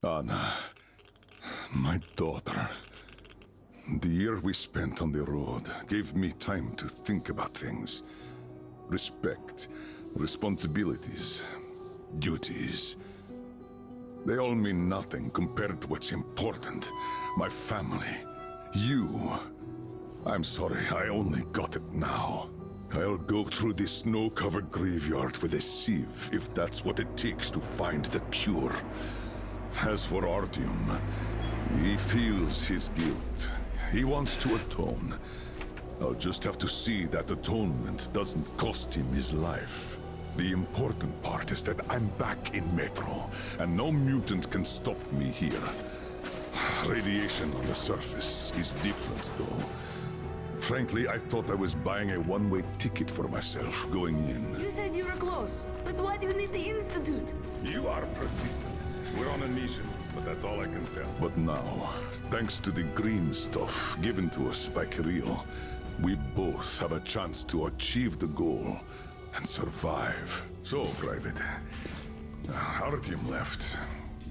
Anna, my daughter. The year we spent on the road gave me time to think about things. Respect, responsibilities, duties. They all mean nothing compared to what's important. My family, you. I'm sorry, I only got it now. I'll go through this snow-covered graveyard with a sieve, if that's what it takes to find the cure. As for Artyom, he feels his guilt. He wants to atone. I'll just have to see that atonement doesn't cost him his life. The important part is that I'm back in Metro, and no mutant can stop me here. Radiation on the surface is different, though. Frankly, I thought I was buying a one-way ticket for myself going in. You said you were close, but why do you need the Institute? You are persistent. We're on a mission, but that's all I can tell. But now, thanks to the green stuff given to us by Kirill, we both have a chance to achieve the goal and survive. So, Private, Artyom left.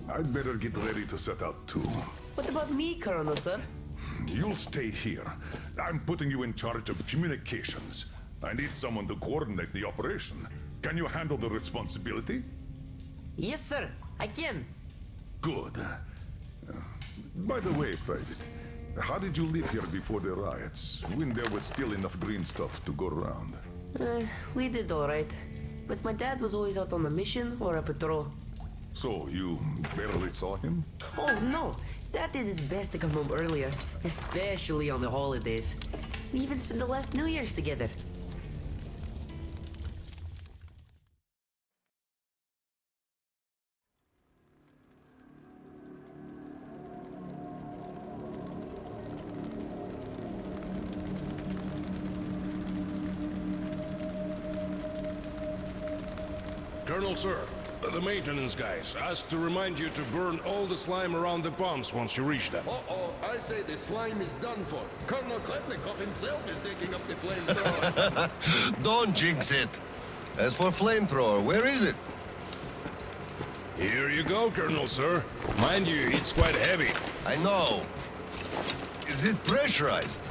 I'd better get ready to set out too. What about me, Colonel, sir? You'll stay here. I'm putting you in charge of communications. I need someone to coordinate the operation. Can you handle the responsibility? Yes, sir. I can. Good. By the way, Private, how did you live here before the riots, when there was still enough green stuff to go around? We did all right. But my dad was always out on a mission or a patrol. So, you barely saw him? Oh, no. Dad did his best to come home earlier, especially on the holidays. We even spent the last New Year's together. Colonel, sir, the maintenance guys asked to remind you to burn all the slime around the pumps once you reach them. Uh-oh, I say the slime is done for. Colonel Klepnikov himself is taking up the flamethrower. Don't jinx it. As for flamethrower, where is it? Here you go, Colonel, sir. Mind you, it's quite heavy. I know. Is it pressurized?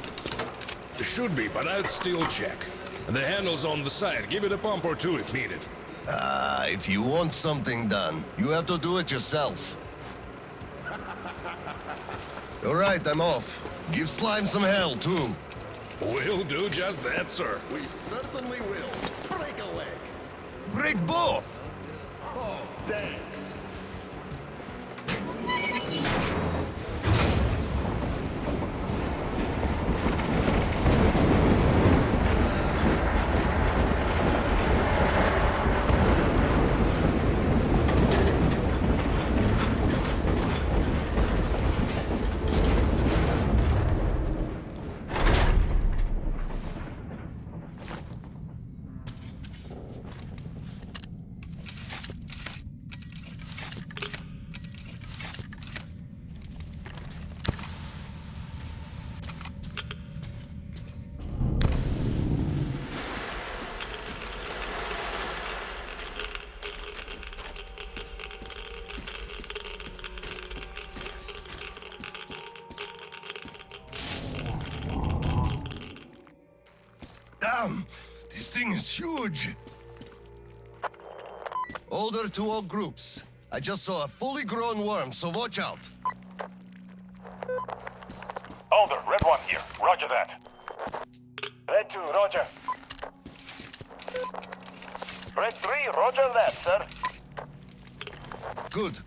It should be, but I'd still check. The handle's on the side. Give it a pump or two if needed. If you want something done, you have to do it yourself. All right, I'm off. Give slime some hell, too. We'll do just that, sir. We certainly will. Break a leg. Break both! Oh, thanks. Damn! This thing is huge! Order to all groups. I just saw a fully grown worm, so watch out. Alder, Red 1 here. Roger that. Red 2, roger. Red 3, roger that, sir. Good.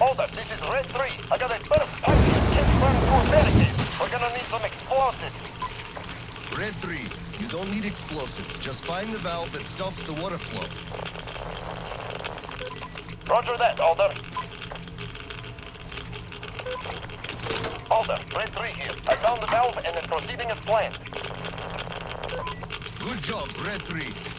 Hold up, this is Red 3. I got a burst pipe that can't run through a barricade. We're gonna need some explosives. Red 3, you don't need explosives. Just find the valve that stops the water flow. Roger that, Alder. Alder, Red 3 here. I found the valve and it's proceeding as planned. Good job, Red 3.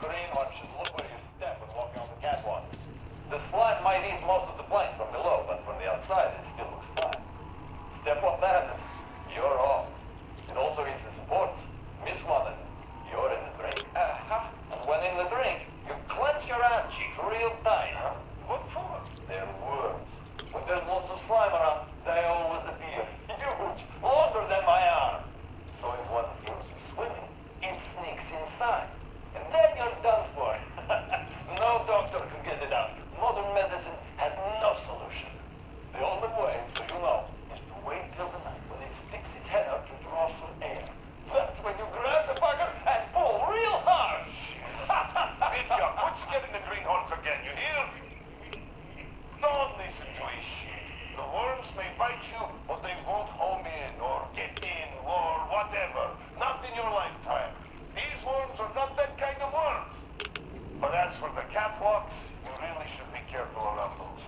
greenhorn should look where you step when walking on the catwalks. The slime might eat most of the plank from below, but from the outside it still looks fine. Step on that and you're off. It also eats the supports. Miss one and you're in the drink. And when in the drink, you clench your ass cheeks real tight. What for? They're worms. When there's lots of slime around, they always appear huge, longer than my arm. So if one feels you swimming, it sneaks inside. And then you're done for. No doctor can get it out. Modern medicine has no solution. The only way, so you know, is to wait till the night when it sticks its head out to draw some air. That's when you grab the bugger and pull real hard. Mitya, quit scaring the greenhorns again, you hear? Don't listen to his shit. The worms may bite you, but they won't home in, or get in, or whatever. Not in your lifetime. These worms are not that kind of worms. But as for the catwalks, you really should be careful around those.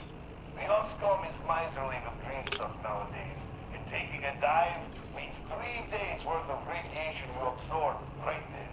The Oscom is miserly with green stuff nowadays. And taking a dive means 3 days worth of radiation you absorb right there.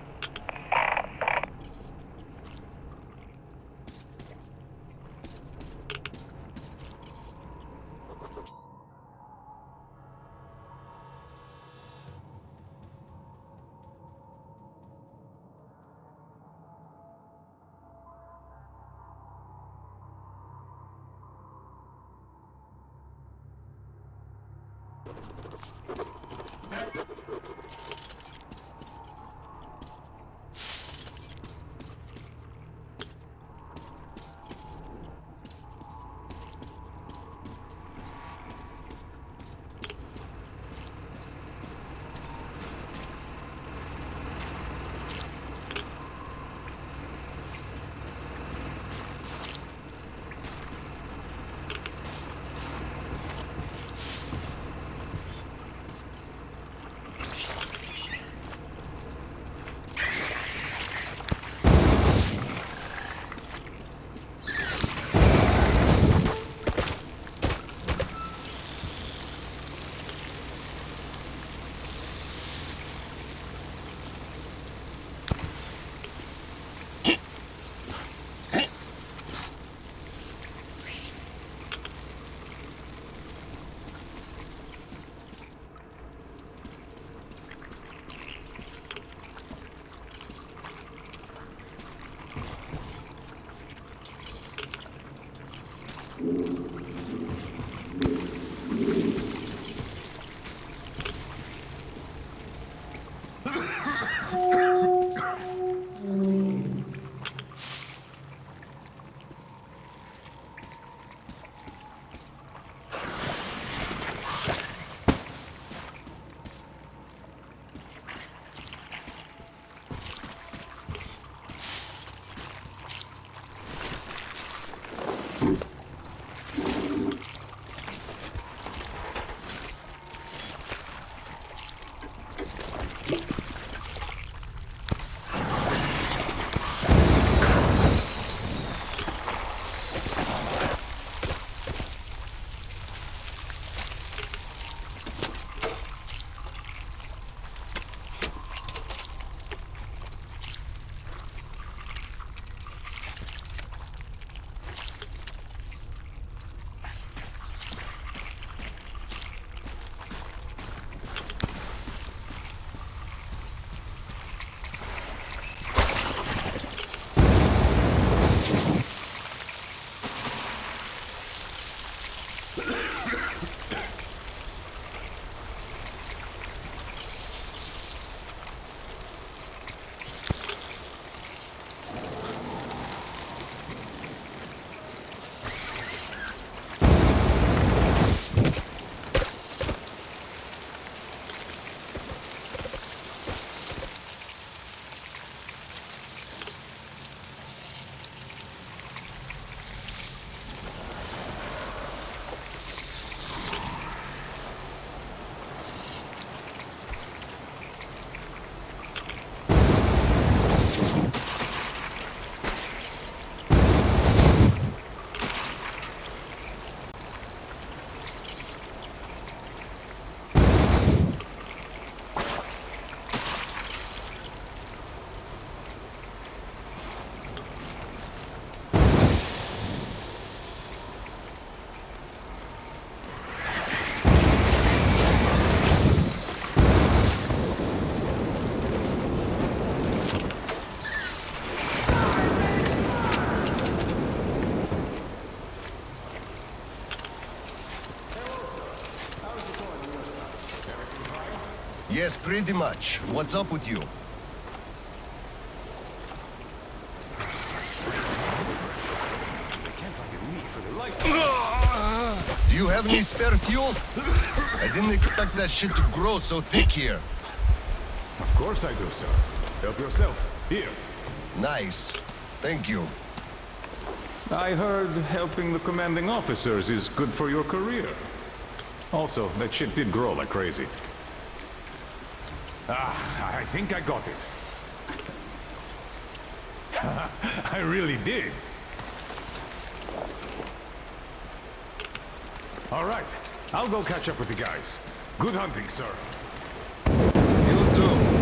Yes, pretty much. What's up with you? Do you have any spare fuel? I didn't expect that shit to grow so thick here. Of course I do, sir. Help yourself. Here. Nice. Thank you. I heard helping the commanding officers is good for your career. Also, that shit did grow like crazy. I think I got it. I really did. All right, I'll go catch up with the guys. Good hunting, sir. You too.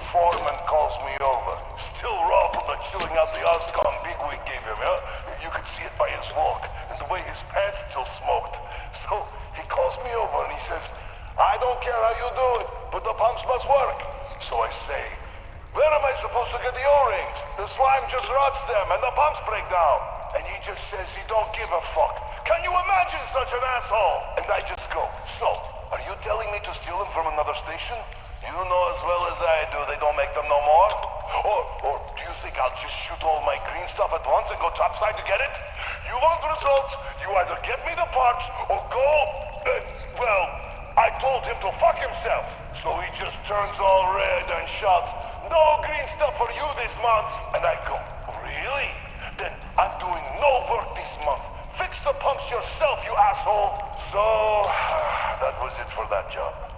Foreman calls me over. Still raw from the chilling out the Oscom bigwig gave him, yeah? You could see it by his walk, and the way his pants still smoked. So he calls me over and he says, I don't care how you do it, but the pumps must work. So I say, where am I supposed to get the O-rings? The slime just rots them and the pumps break down. And he just says he don't give a fuck. Can you imagine such an asshole? And I just go, so, are you telling me to steal them from another station? You know as well as I do they don't make them no more? Or do you think I'll just shoot all my green stuff at once and go topside to get it? You want results, you either get me the parts or go... well, I told him to fuck himself. So he just turns all red and shouts, no green stuff for you this month. And I go, really? Then I'm doing no work this month. Fix the pumps yourself, you asshole. So, that was it for that job.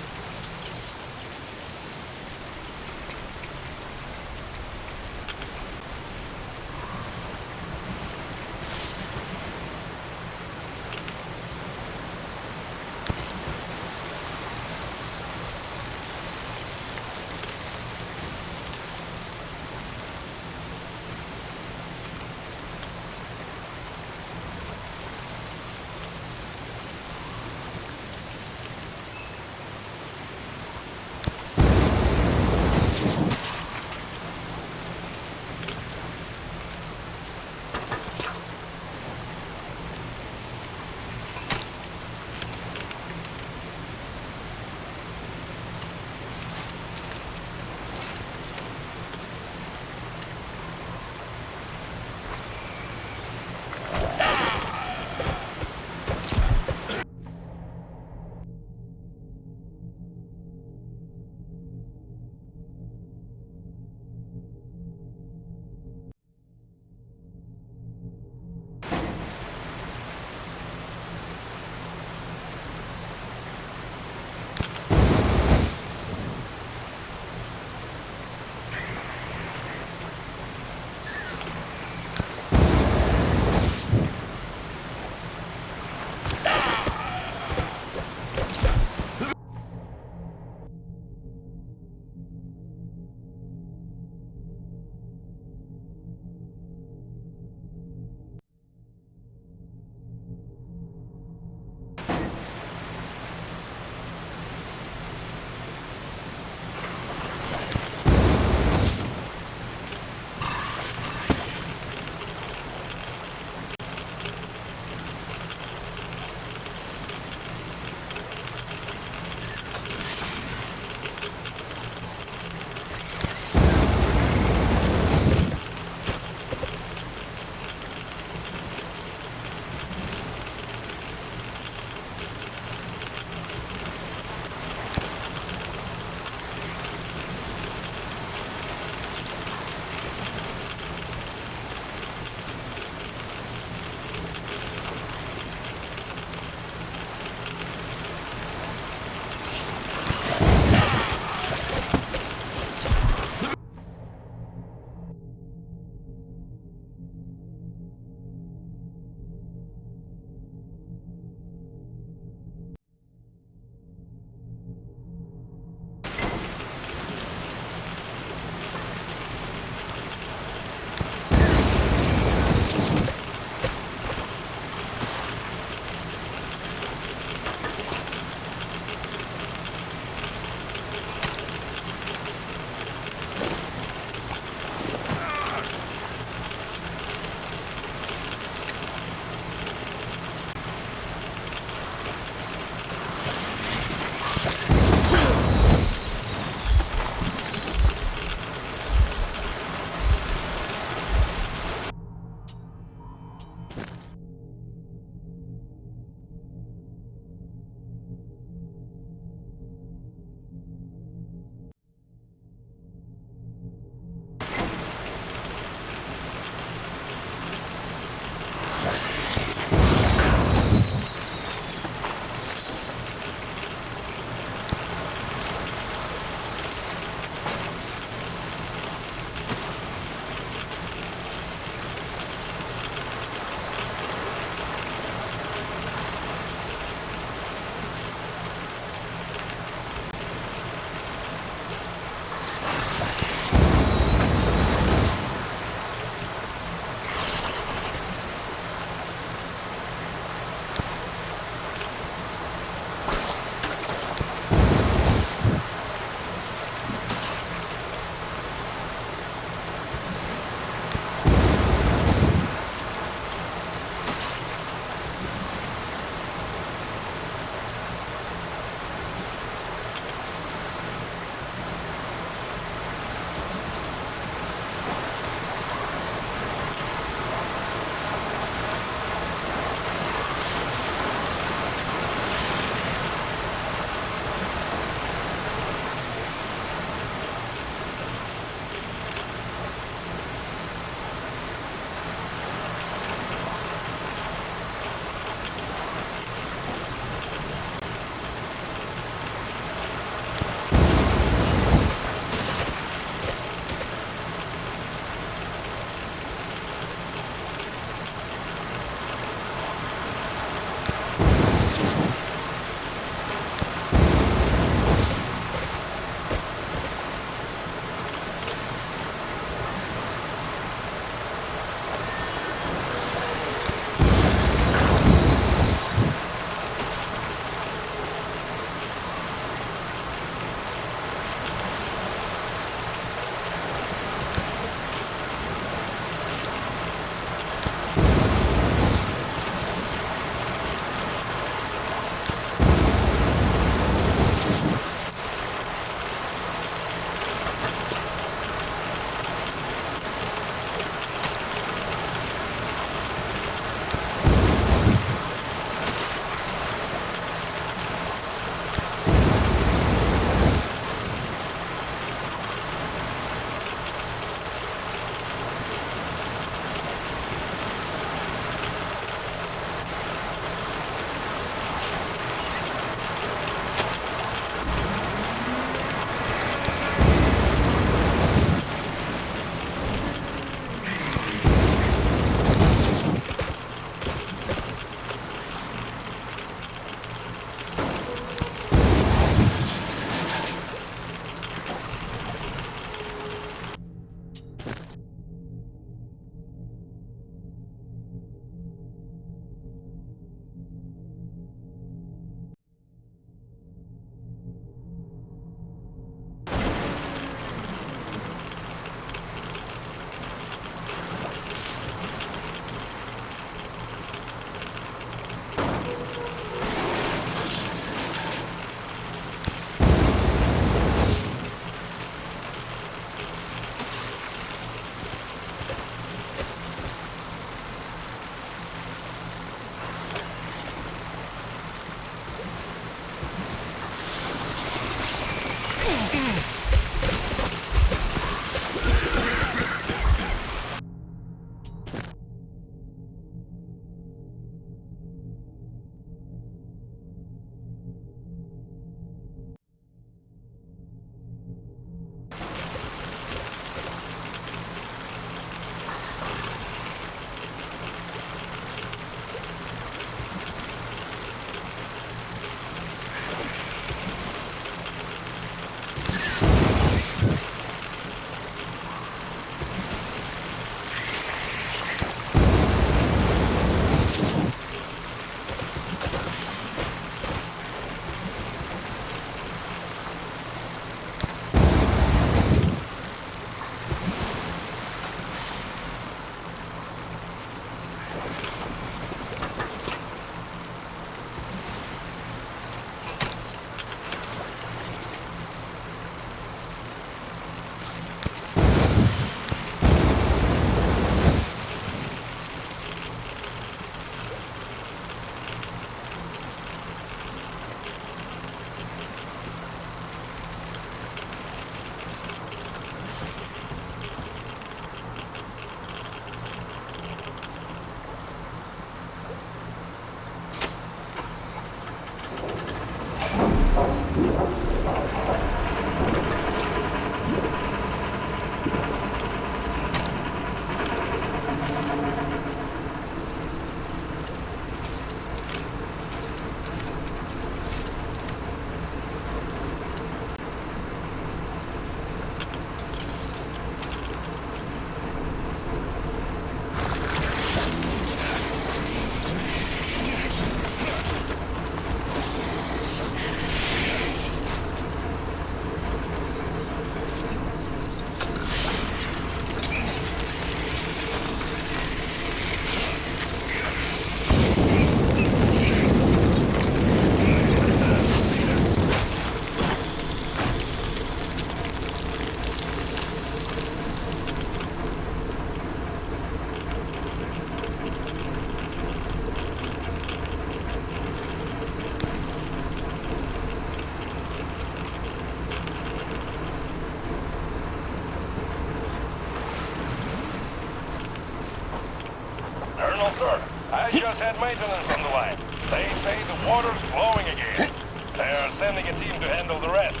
Colonel, sir. I just had maintenance on the line. They say the water's flowing again. They're sending a team to handle the rest.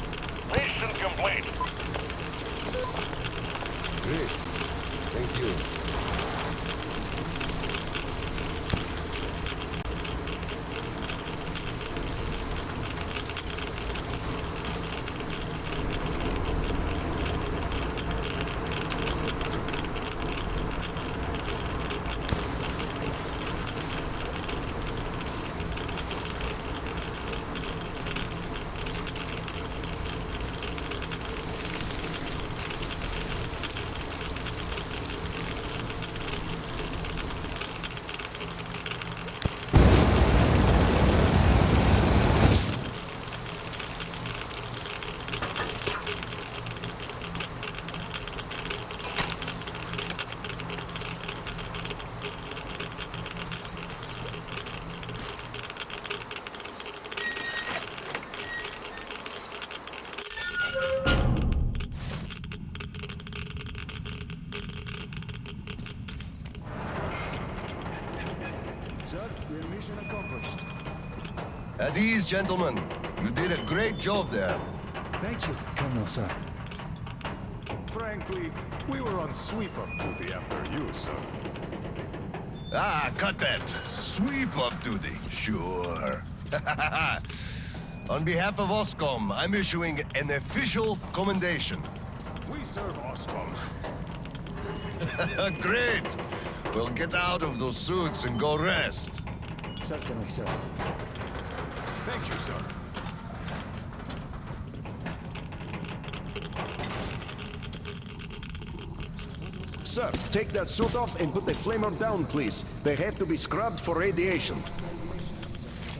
Mission complete. Great. Thank you. Sir, your mission accomplished. At ease, gentlemen. You did a great job there. Thank you, Colonel, sir. Frankly, we were on sweep-up duty after you, sir. Ah, cut that. Sweep-up duty. Sure. On behalf of OSCOM, I'm issuing an official commendation. We serve OSCOM. Great. Well, get out of those suits and go rest. Certainly, sir. Thank you, sir. Sir, take that suit off and put the flamer down, please. They have to be scrubbed for radiation.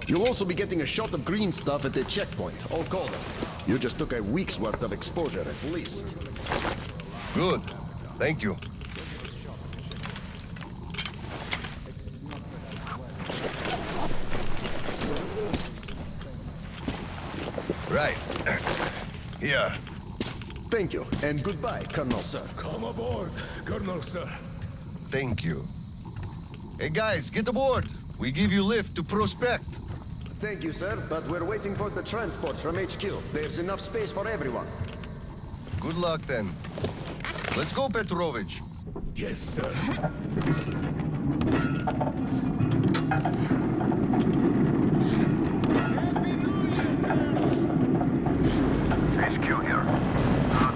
You'll also be getting a shot of green stuff at the checkpoint, all colder. You just took a week's worth of exposure, at least. Good. Thank you. Right. Here. Thank you, and goodbye, Colonel, sir. Come aboard, Colonel, sir. Thank you. Hey guys, get aboard. We give you lift to Prospect. Thank you, sir, but we're waiting for the transport from HQ. There's enough space for everyone. Good luck then. Let's go, Petrovich. Yes, sir. HQ here.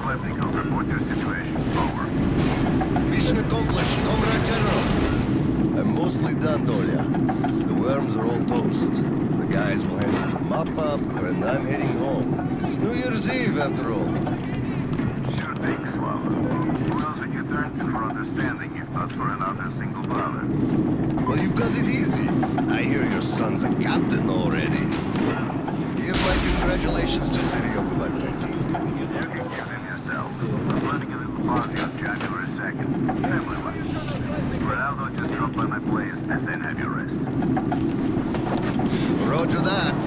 Klepnikov, report your situation. Over. Mission accomplished, Comrade General. I'm mostly done, Tolia. The worms are all toast. The guys will handle the mop-up, and I'm heading home. It's New Year's Eve, after all. Sure thing, Slava. Who else would you turn to for understanding if not for another single father? Well, you've got it easy. I hear your son's a captain already. Give my congratulations to Seryoga, by the way. You can give him yourself. I'm planning a little party on January 2nd. Family-wise. Ronaldo just drop by my place and then have your rest. Roger that.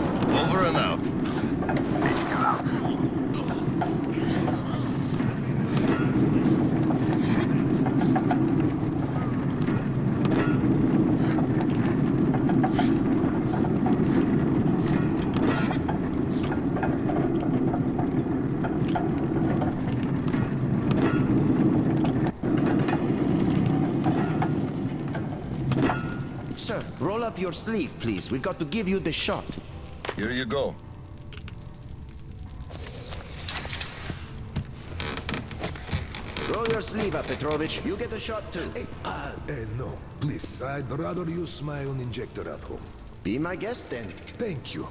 Over and out. HQ out. Sir, roll up your sleeve, please. We've got to give you the shot. Here you go. Roll your sleeve up, Petrovich. You get a shot, too. No. Please, I'd rather use my own injector at home. Be my guest, then. Thank you.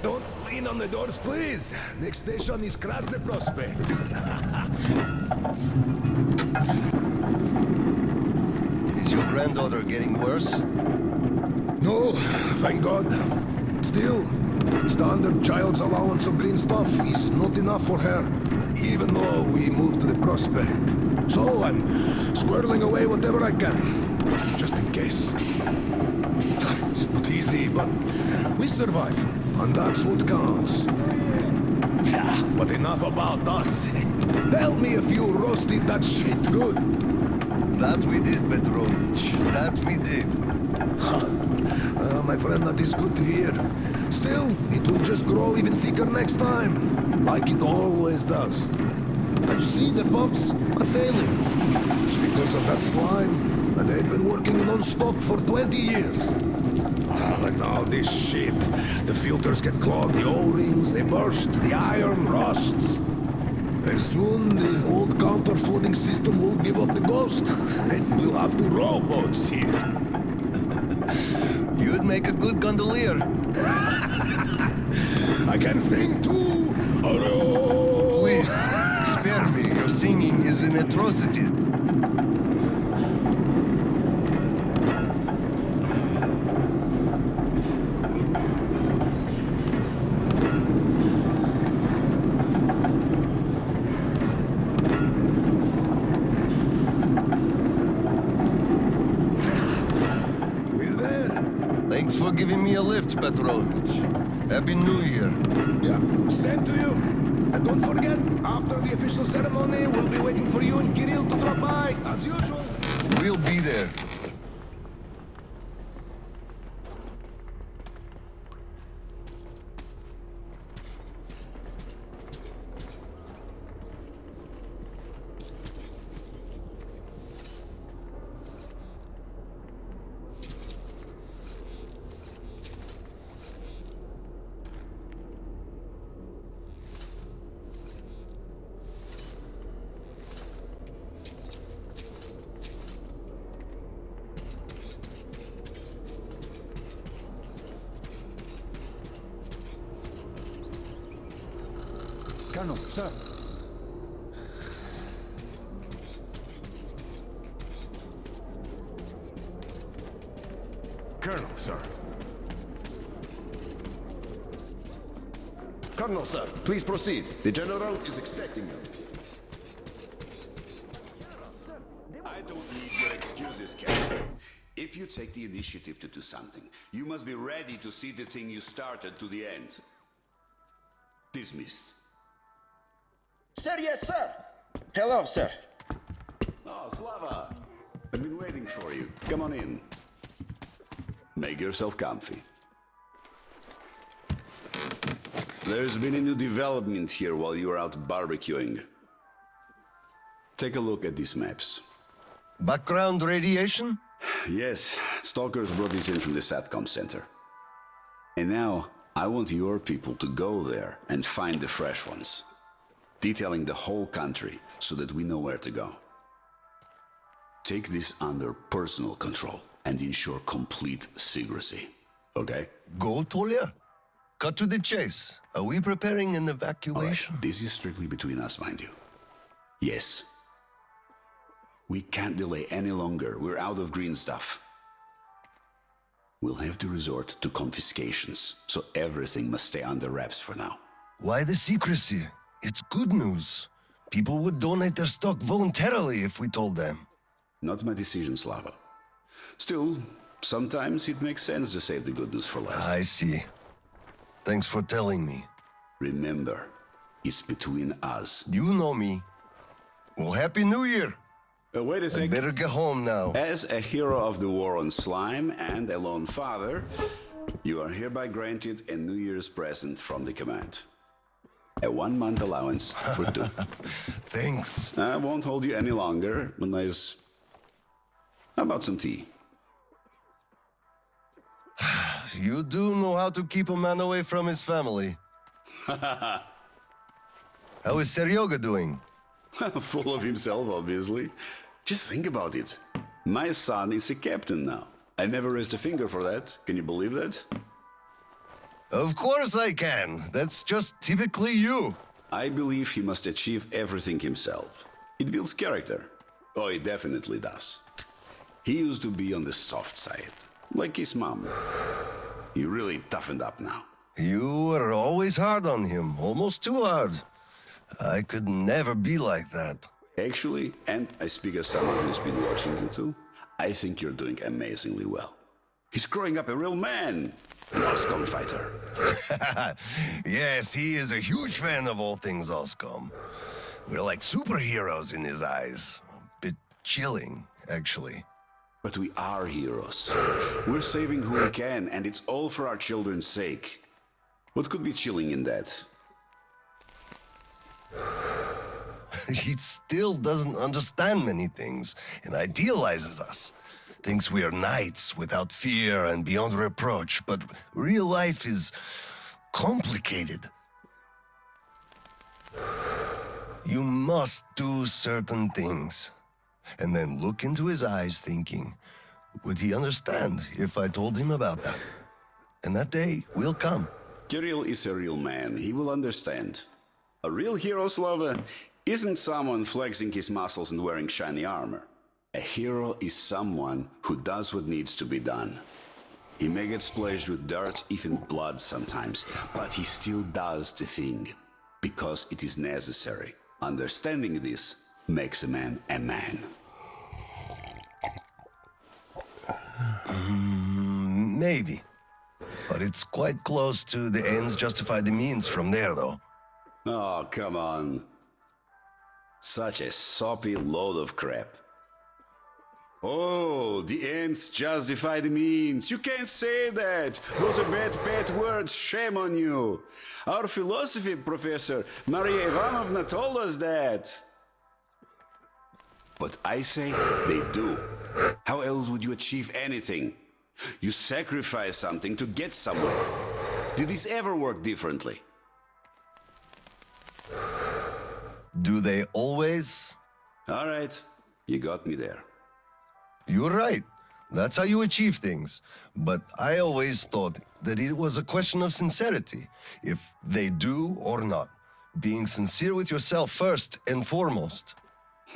Don't lean on the doors, please. Next station is Krasny Prospect. Is your granddaughter getting worse? No, thank God. Still, standard child's allowance of green stuff is not enough for her, even though we moved to the Prospect. So I'm squirreling away whatever I can, just in case. It's not easy, but we survive, and that's what counts. But enough about us. Tell me if you roasted that shit good. That we did, Petrovich. That we did. My friend, that is good to hear. Still, it will just grow even thicker next time, like it always does. You see, the pumps are failing. It's because of that slime, and they've been working non-stop for 20 years. And now this shit. The filters get clogged, the O-rings, they burst, the iron rusts. And soon the old counter-flooding system will give up the ghost, and we'll have the rowboats here. You'd make a good gondolier. I can sing too! Please, spare me. Your singing is an atrocity. We're there. Thanks for giving me a lift, Petrovich. Happy New Year. Yeah, same to you. And don't forget, after the official ceremony, we'll be waiting for you and Kirill to drop by, as usual. We'll be there. Colonel, sir. Colonel, sir. Colonel, sir, please proceed. The General is expecting you. I don't need your excuses, Captain. If you take the initiative to do something, you must be ready to see the thing you started to the end. Dismissed. Sir, yes, sir. Hello, sir. Oh, Slava. I've been waiting for you. Come on in. Make yourself comfy. There's been a new development here while you were out barbecuing. Take a look at these maps. Background radiation? Yes, stalkers brought this in from the SATCOM center. And now, I want your people to go there and find the fresh ones. Detailing the whole country so that we know where to go. Take this under personal control and ensure complete secrecy. Okay? Go, Tolia? Cut to the chase. Are we preparing an evacuation? Right. This is strictly between us, mind you. Yes. We can't delay any longer. We're out of green stuff. We'll have to resort to confiscations, so everything must stay under wraps for now. Why the secrecy? It's good news. People would donate their stock voluntarily if we told them. Not my decision, Slava. Still, sometimes it makes sense to save the good news for last. I see. Thanks for telling me. Remember, it's between us. You know me. Well, Happy New Year! Wait a I second. better get home now. As a hero of the war on slime and a lone father, you are hereby granted a New Year's present from the command. A 1-month allowance for 2. Thanks. I won't hold you any longer unless... How about some tea? You do know how to keep a man away from his family. How is Seryoga doing? Full of himself, obviously. Just think about it. My son is a captain now. I never raised a finger for that. Can you believe that? Of course I can. That's just typically you. I believe he must achieve everything himself. It builds character. Oh, it definitely does. He used to be on the soft side, like his mom. He really toughened up now. You were always hard on him, almost too hard. I could never be like that. Actually, and I speak as someone who's been watching you too, I think you're doing amazingly well. He's growing up a real man. Oscom fighter. Yes, he is a huge fan of all things Oscom. We're like superheroes in his eyes. A bit chilling, actually. But we are heroes. We're saving who we can, and it's all for our children's sake. What could be chilling in that? He still doesn't understand many things and idealizes us. Thinks we are knights without fear and beyond reproach, but real life is complicated. You must do certain things, and then look into his eyes thinking, would he understand if I told him about that? And that day will come. Kirill is a real man. He will understand. A real hero, Slava, isn't someone flexing his muscles and wearing shiny armor. A hero is someone who does what needs to be done. He may get splashed with dirt, even blood sometimes, but he still does the thing, because it is necessary. Understanding this makes a man a man. Maybe. But it's quite close to the ends justify the means from there, though. Oh, come on. Such a soppy load of crap. Oh, the ends justify the means. You can't say that. Those are bad words. Shame on you. Our philosophy professor, Maria Ivanovna, told us that. But I say they do. How else would you achieve anything? You sacrifice something to get somewhere. Did this ever work differently? Do they always? All right, you got me there. You're right. That's how you achieve things. But I always thought that it was a question of sincerity, if they do or not. Being sincere with yourself first and foremost.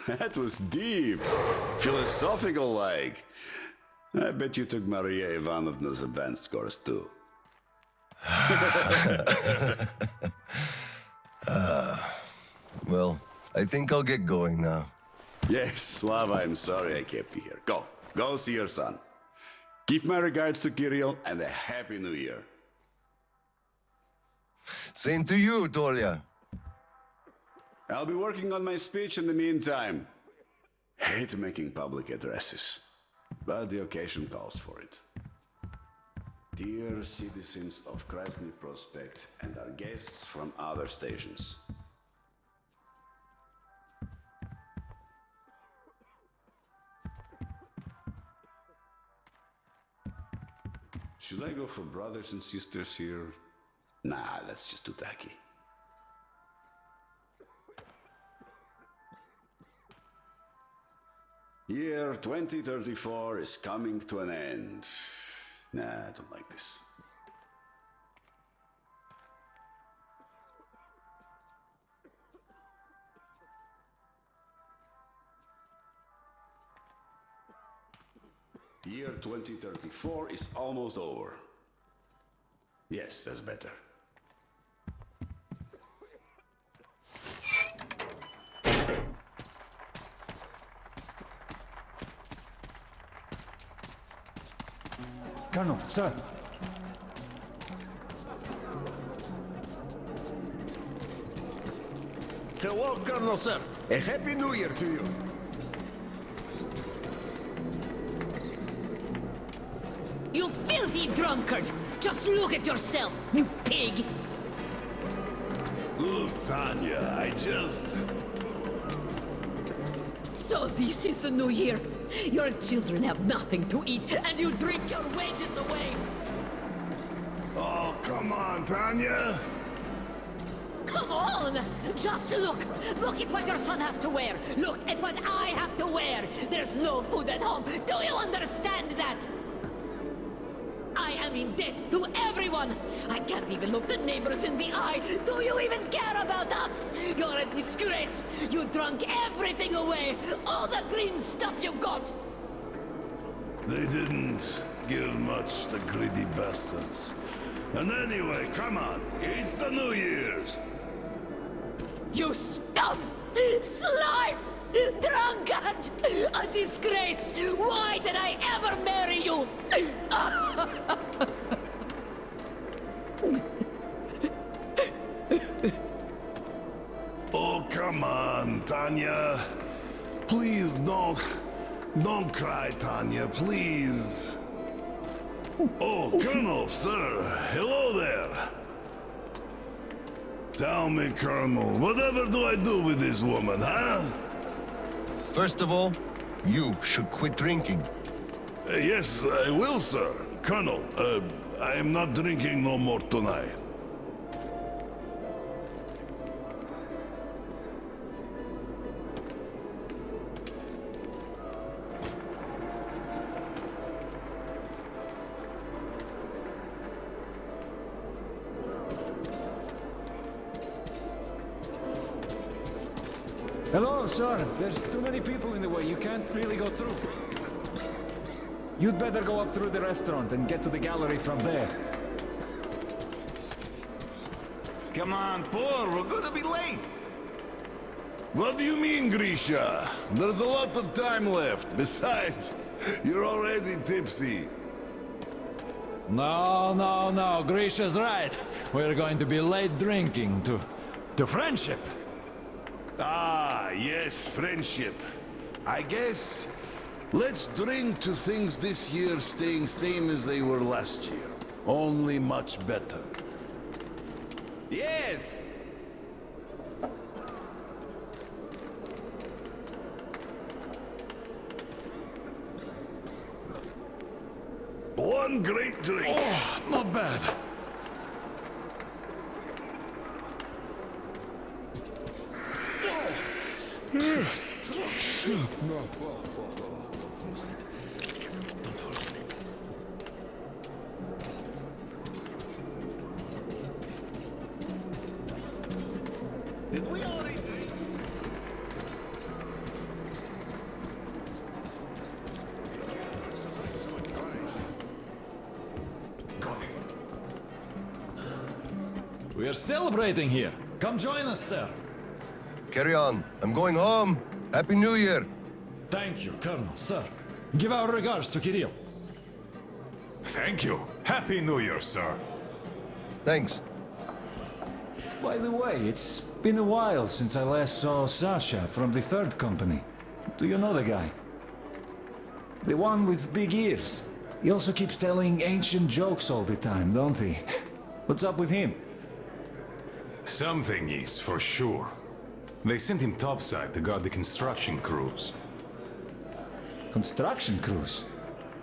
That was deep. Philosophical-like. I bet you took Maria Ivanovna's advanced course too. Well, I think I'll get going now. Yes, Slava, I'm sorry I kept you here. Go see your son. Give my regards to Kirill and a Happy New Year. Same to you, Tolya. I'll be working on my speech in the meantime. Hate making public addresses, but the occasion calls for it. Dear citizens of Krasny Prospect and our guests from other stations. Should I go for brothers and sisters here? Nah, that's just too tacky. Year 2034 is coming to an end. Nah, I don't like this. Year 2034 is almost over. Yes, that's better. Colonel, sir. Hello, Colonel, sir. A Happy New Year to you. You filthy drunkard! Just look at yourself, you pig! Look, Tanya, I just... So this is the new year. Your children have nothing to eat, and you drink your wages away! Oh, come on, Tanya! Come on! Just look! Look at what your son has to wear! Look at what I have to wear! There's no food at home! Do you understand that? I am in debt to everyone! I can't even look the neighbors in the eye! Do you even care about us? You're a disgrace! You drunk everything away! All the green stuff you got! They didn't give much, the greedy bastards. And anyway, come on, it's the New Year's! You scum! Slime! Drunkard! A disgrace! Why did I ever marry you? Oh, come on, Tanya. Please don't cry, Tanya, please. Oh, Colonel, sir. Hello there. Tell me, Colonel, whatever do I do with this woman, huh? First of all, you should quit drinking. Yes, I will, sir. Colonel, I am not drinking no more tonight. Hello, sir. There's too many people in the way. You can't really go through. You'd better go up through the restaurant and get to the gallery from there. Come on, Paul, we're gonna be late. What do you mean, Grisha? There's a lot of time left. Besides, you're already tipsy. No. Grisha's right. We're going to be late drinking to friendship. Ah, yes, friendship. I guess let's drink to things this year staying same as they were last year. Only much better. Yes! One great drink. Oh, not bad. Did we already drink? We're celebrating here. Come join us, sir. Carry on. I'm going home. Happy New Year. Thank you, Colonel, sir. Give our regards to Kirill. Thank you. Happy New Year, sir. Thanks. By the way, it's been a while since I last saw Sasha from the third company. Do you know the guy? The one with big ears. He also keeps telling ancient jokes all the time, don't he? What's up with him? Something is, for sure. They sent him topside to guard the construction crews. Construction crews?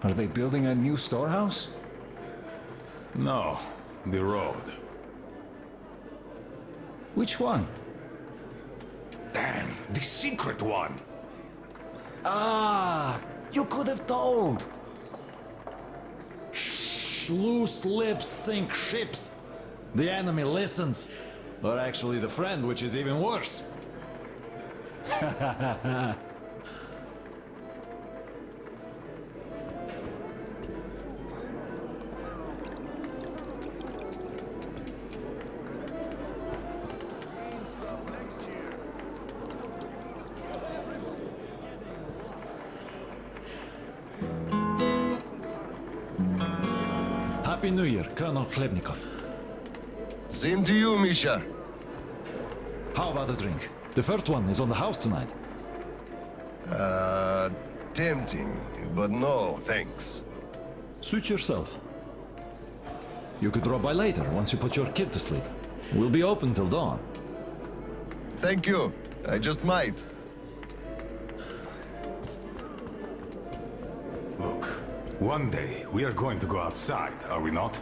Are they building a new storehouse? No, the road. Which one? Damn, the secret one! Ah, you could have told. Loose lips sink ships. The enemy listens. Or actually the friend, which is even worse. Happy New Year, Colonel Khlebnikov. Same to you, Misha. How about a drink? The first one is on the house tonight. Tempting, but no, thanks. Suit yourself. You could drop by later, once you put your kid to sleep. We'll be open till dawn. Thank you. I just might. Look, one day we are going to go outside, are we not?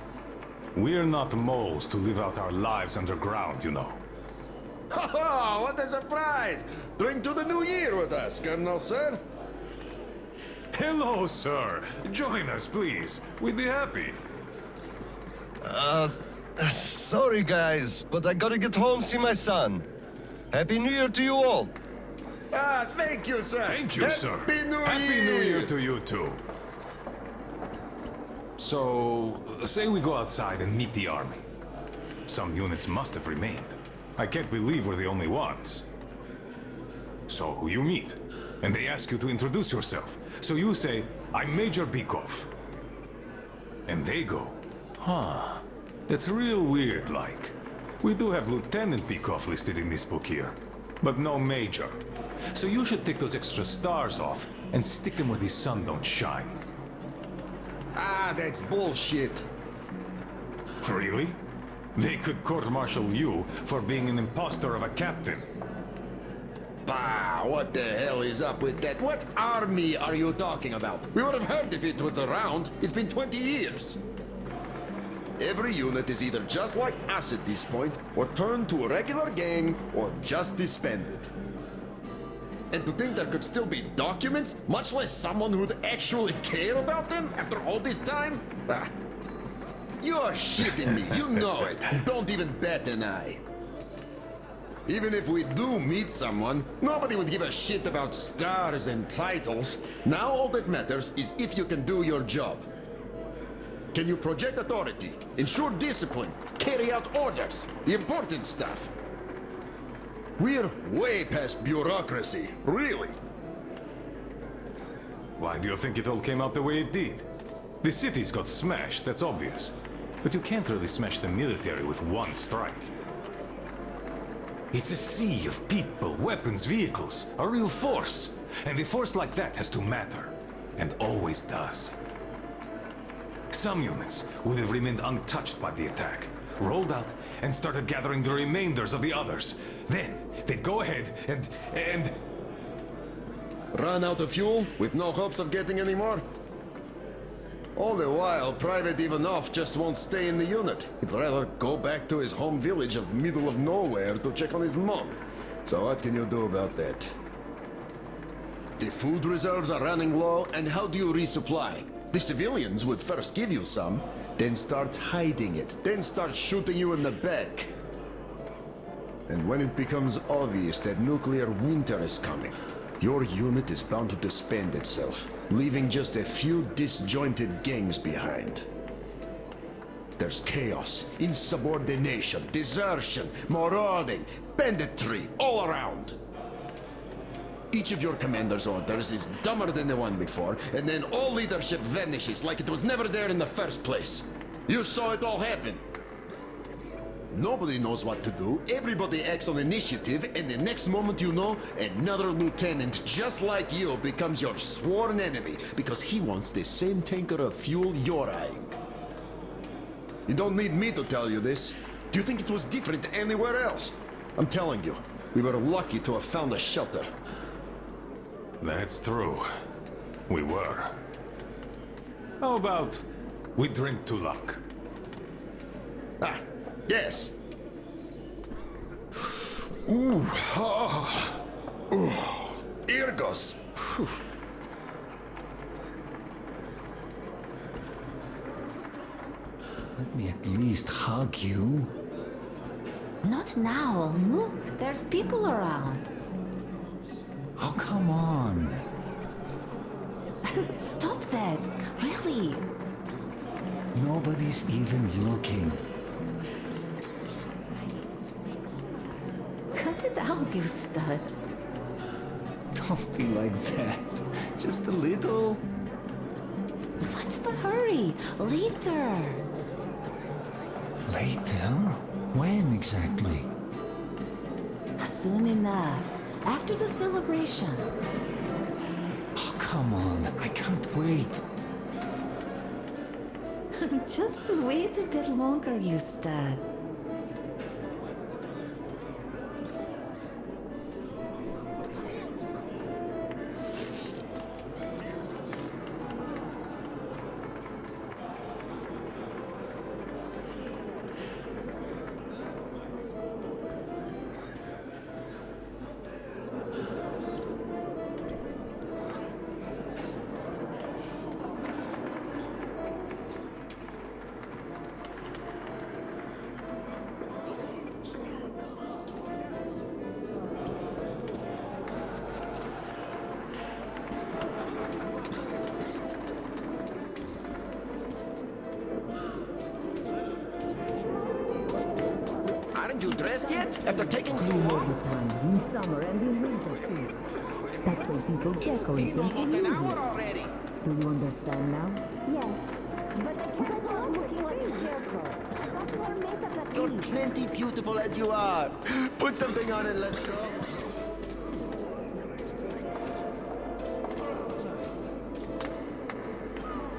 We're not moles to live out our lives underground, you know. Oh, what a surprise! Drink to the new year with us, Colonel, sir. Hello, sir. Join us, please. We'd be happy. Sorry, guys, but I gotta get home, see my son. Happy New Year to you all. Ah, thank you, sir. Thank you, sir. Happy New Happy Year. New Year to you, too. So, say we go outside and meet the army. Some units must have remained. I can't believe we're the only ones. So, you meet, and they ask you to introduce yourself. So you say, I'm Major Bikov. And they go, huh, That's real weird, like. We do have Lieutenant Peikoff listed in this book here, but no Major. So you should take those extra stars off and stick them where the sun don't shine. Ah, that's bullshit. Really? They could court-martial you for being an imposter of a captain. Bah, what the hell is up with that? What army are you talking about? We would have heard if it was around. It's been 20 years. Every unit is either just like us at this point, or turned to a regular gang, or just disbanded. And to think there could still be documents, much less someone who'd actually care about them after all this time? Ah. You're shitting me, you know it. Don't even bat an eye. Even if we do meet someone, nobody would give a shit about stars and titles. Now all that matters is if you can do your job. Can you project authority, ensure discipline, carry out orders, the important stuff? We're way past bureaucracy, really. Why do you think it all came out the way it did? The cities got smashed, that's obvious. But you can't really smash the military with one strike. It's a sea of people, weapons, vehicles, a real force. And a force like that has to matter, and always does. Some units would have remained untouched by the attack, rolled out, and started gathering the remainders of the others. Then, they'd go ahead and... Run out of fuel, with no hopes of getting any more? All the while, Private Ivanov just won't stay in the unit. He'd rather go back to his home village of middle of nowhere to check on his mom. So what can you do about that? The food reserves are running low, and how do you resupply? The civilians would first give you some, then start hiding it, then start shooting you in the back. And when it becomes obvious that nuclear winter is coming, your unit is bound to disband itself, leaving just a few disjointed gangs behind. There's chaos, insubordination, desertion, marauding, banditry, all around. Each of your commander's orders is dumber than the one before, and then all leadership vanishes like it was never there in the first place. You saw it all happen. Nobody knows what to do, everybody acts on initiative, and the next moment you know, another lieutenant just like you becomes your sworn enemy because he wants the same tanker of fuel you're eyeing. You don't need me to tell you this. Do you think it was different anywhere else? I'm telling you, we were lucky to have found a shelter. That's true. We were. How about we drink to luck? Ah, yes. Ooh, ah, ooh, here goes. Whew. Let me at least hug you. Not now. Look, there's people around. Oh, come on. Stop that. Really. Nobody's even looking. Cut it out, you stud. Don't be like that. Just a little. What's the hurry? Later. Later? When exactly? Soon enough. After the celebration. Oh, come on. I can't wait. Just wait a bit longer, you stud. Aren't you dressed yet? After taking so long? In summer and in winter too. That's when people decorate them for Almost an hour music. already. Do you understand now? Yes. But I can't go on looking like a scarecrow. That's why You're plenty beautiful as you are. Put something on and let's go.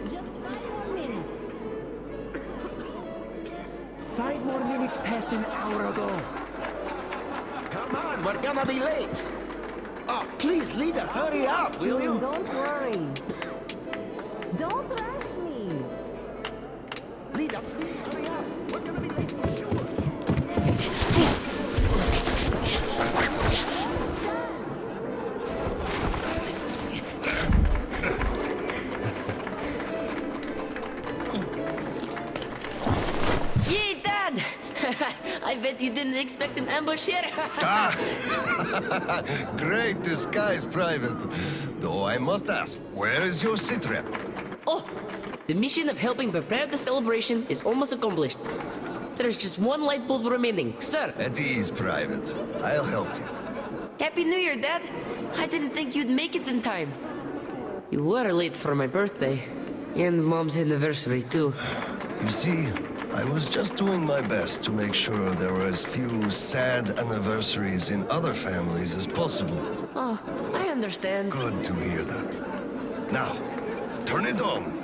Just 5 more minutes. 5 more minutes past an hour ago. Come on, we're gonna be late. Oh, please, leader, hurry up, will you? Don't worry. Don't rush me. Leader, please hurry up. We're gonna be late for sure. Yay, Dad! I bet you didn't expect an ambush here. Great disguise, Private. Though I must ask, where is your sitrep? Oh, the mission of helping prepare the celebration is almost accomplished. There's just one light bulb remaining, sir. At ease, Private. I'll help you. Happy New Year, Dad. I didn't think you'd make it in time. You were late for my birthday. And Mom's anniversary, too. You see, I was just doing my best to make sure there were as few sad anniversaries in other families as possible. Oh, I understand. Good to hear that. Now, turn it on.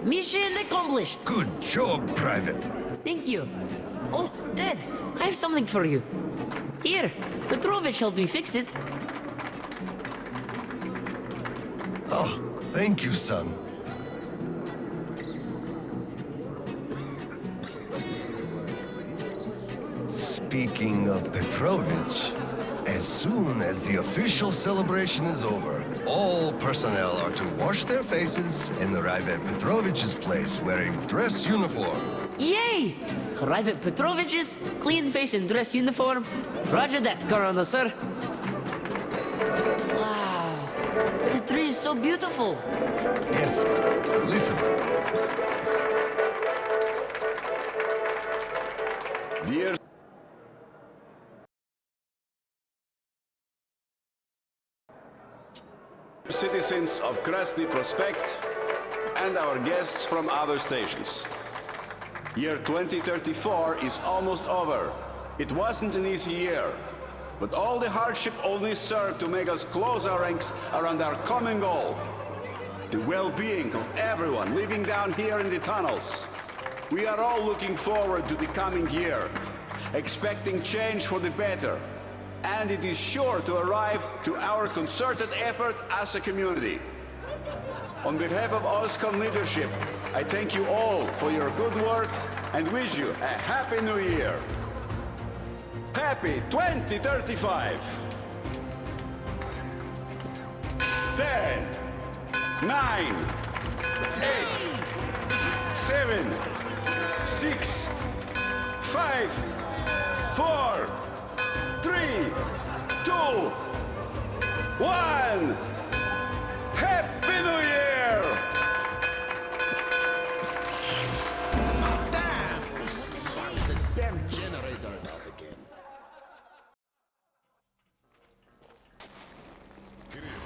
Mission accomplished. Good job, Private. Thank you. Oh, Dad, I have something for you. Here, Petrovich helped me fix it. Oh, thank you, son. Speaking of Petrovich, as soon as the official celebration is over, all personnel are to wash their faces and arrive at Petrovich's place wearing dress uniform. Yay! Arrive at Petrovich's, clean face and dress uniform. Roger that, Corona, sir. Wow, the tree is so beautiful. Yes, listen. Dear citizens of Krasny Prospect and our guests from other stations. Year 2034 is almost over. It wasn't an easy year, but all the hardship only served to make us close our ranks around our common goal, the well-being of everyone living down here in the tunnels. We are all looking forward to the coming year, expecting change for the better, and it is sure to arrive to our concerted effort as a community. On behalf of OSCOM leadership, I thank you all for your good work and wish you a Happy New Year. Happy 2035! 10, 9, 8, 7, 6, 5, 4, 3, 2, 1. Happy New Year! Damn! This sucks. The damn generator's out again. Kirill,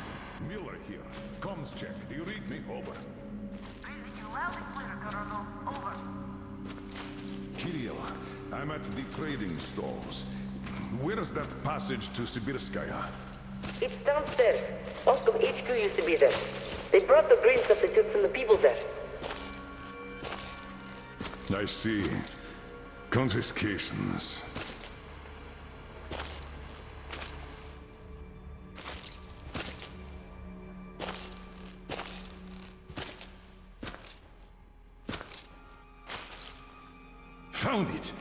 Miller here. Comms check. Do you read me? Over. Reading you loud and clear, Colonel. Over. Kirill, I'm at the trading stalls. Where's that passage to Sibirskaya? It's downstairs. OSCOM HQ used to be there. They brought the green substitutes from the people there. I see. Confiscations. Found it!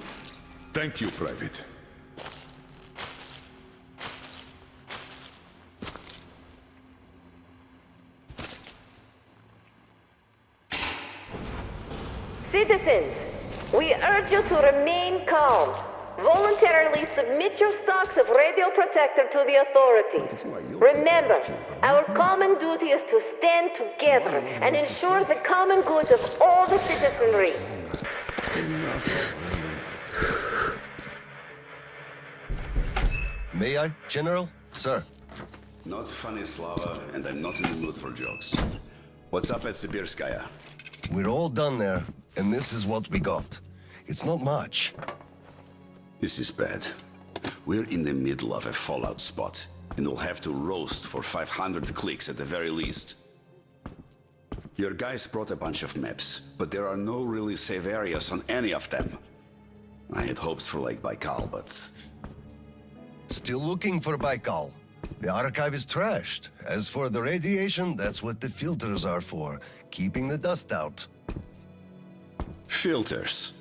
Thank you, Private. Citizens, we urge you to remain calm. Voluntarily submit your stocks of radio protector to the authorities. Remember, our common duty is to stand together and ensure the common good of all the citizenry. May I, General? Sir. Not funny, Slava, and I'm not in the mood for jokes. What's up at Sibirskaya? We're all done there, and this is what we got. It's not much. This is bad. We're in the middle of a fallout spot, and we'll have to roast for 500 clicks at the very least. Your guys brought a bunch of maps, but there are no really safe areas on any of them. I had hopes for Lake Baikal, but... Still looking for Baikal. The archive is trashed. As for the radiation, that's what the filters are for, keeping the dust out. Filters.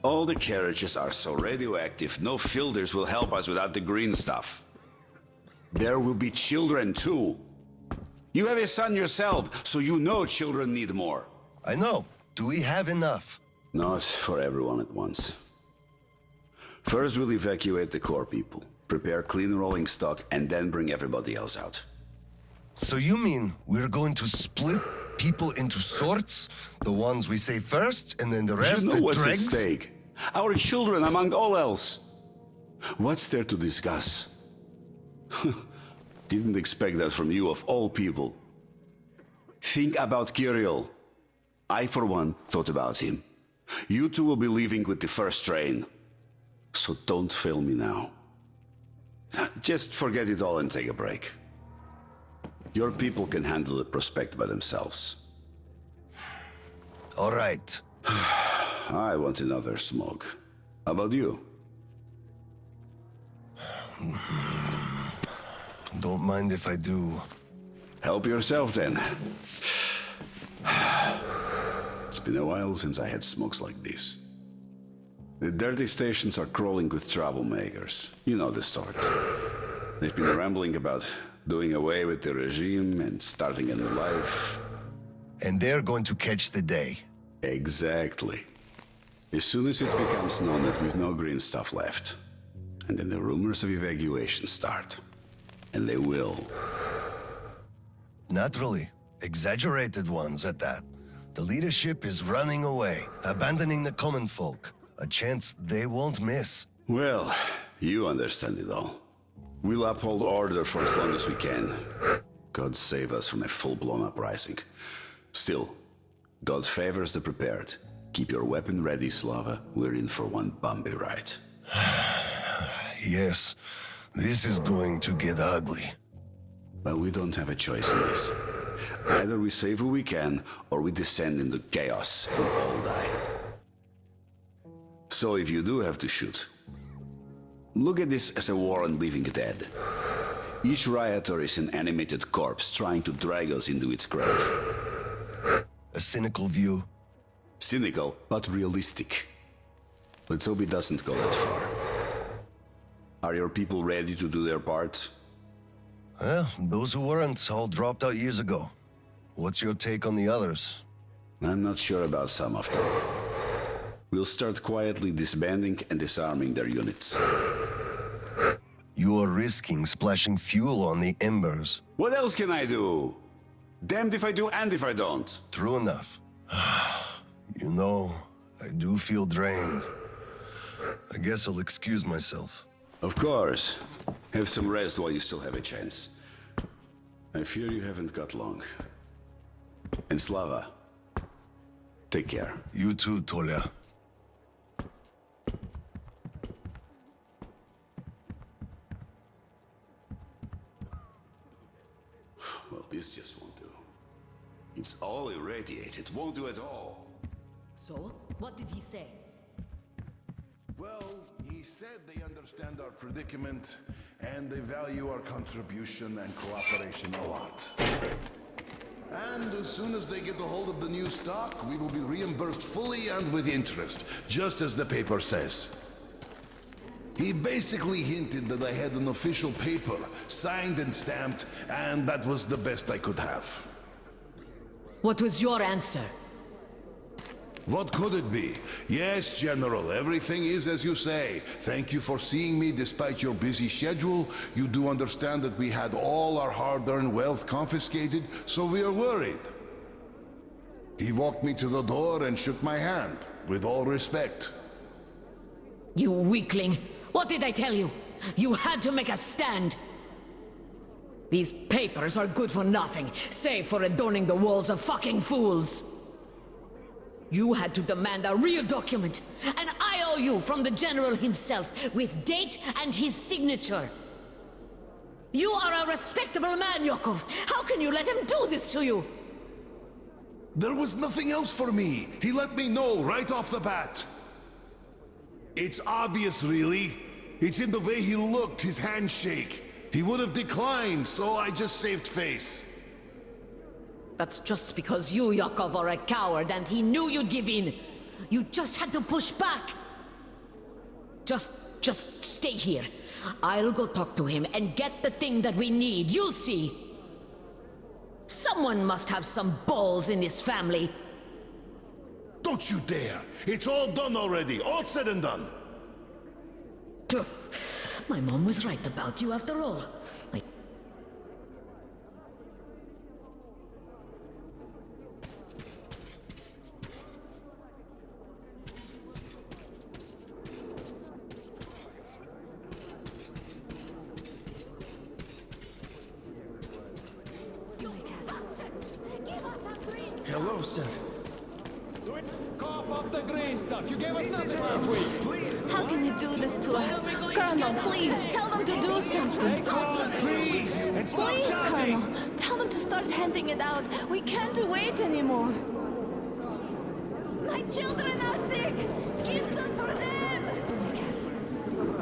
All the carriages are so radioactive, no filters will help us without the green stuff. There will be children too. You have a son yourself, so you know children need more. I know. Do we have enough? Not for everyone at once. First we'll evacuate the core people, prepare clean rolling stock, and then bring everybody else out. So you mean we're going to split people into sorts? The ones we save first, and then the rest, You know the what's dregs? at stake? Our children among all else. What's there to discuss? Didn't expect that from you of all people. Think about Kirill. I, for one, thought about him. You two will be leaving with the first train. So don't fail me now. Just forget it all and take a break. Your people can handle the prospect by themselves. All right. I want another smoke. How about you? Don't mind if I do. Help yourself then. It's been a while since I had smokes like this. The dirty stations are crawling with troublemakers. You know the sort. They've been rambling about doing away with the regime and starting a new life. And they're going to catch the day. Exactly. As soon as it becomes known that we've no green stuff left, and then the rumors of evacuation start. And they will. Naturally. Exaggerated ones at that. The leadership is running away, abandoning the common folk. A chance they won't miss. Well, you understand it all. We'll uphold order for as long as we can. God save us from a full-blown uprising. Still, God favors the prepared. Keep your weapon ready, Slava. We're in for one bumpy ride. Yes, this is going to get ugly. But we don't have a choice in this. Either we save who we can, or we descend into chaos and all die. So if you do have to shoot, look at this as a war on living dead. Each rioter is an animated corpse trying to drag us into its grave. A cynical view. Cynical, but realistic. Let's hope it doesn't go that far. Are your people ready to do their part? Well, those who weren't all dropped out years ago. What's your take on the others? I'm not sure about some of them. We'll start quietly disbanding and disarming their units. You are risking splashing fuel on the embers. What else can I do? Damned if I do and if I don't. True enough. You know, I do feel drained. I guess I'll excuse myself. Of course. Have some rest while you still have a chance. I fear you haven't got long. And Slava, take care. You too, Tolia. Well, this just won't do. It's all irradiated, won't do at all. So? What did he say? Well, he said they understand our predicament, and they value our contribution and cooperation a lot. And as soon as they get a hold of the new stock, we will be reimbursed fully and with interest, just as the paper says. He basically hinted that I had an official paper, signed and stamped, and that was the best I could have. What was your answer? What could it be? Yes, General, everything is as you say. Thank you for seeing me despite your busy schedule. You do understand that we had all our hard-earned wealth confiscated, so we are worried. He walked me to the door and shook my hand, with all respect. You weakling! What did I tell you? You had to make a stand! These papers are good for nothing, save for adorning the walls of fucking fools! You had to demand a real document, an IOU from the General himself, with date and his signature. You are a respectable man, Yakov. How can you let him do this to you? There was nothing else for me. He let me know right off the bat. It's obvious, really. It's in the way he looked, his handshake. He would have declined, so I just saved face. That's just because you, Yakov, are a coward and he knew you'd give in. You just had to push back. Just stay here. I'll go talk to him and get the thing that we need. You'll see. Someone must have some balls in this family. Don't you dare! It's all done already, all said and done. My mom was right about you after all. Hello, sir. Cough up the green stuff. You gave us nothing last week. Please. How can you do this to us? Colonel, please, tell them to do something. Please. And stop Please, shouting. Colonel, tell them to start handing it out. We can't wait anymore. My children are sick. Give some for them.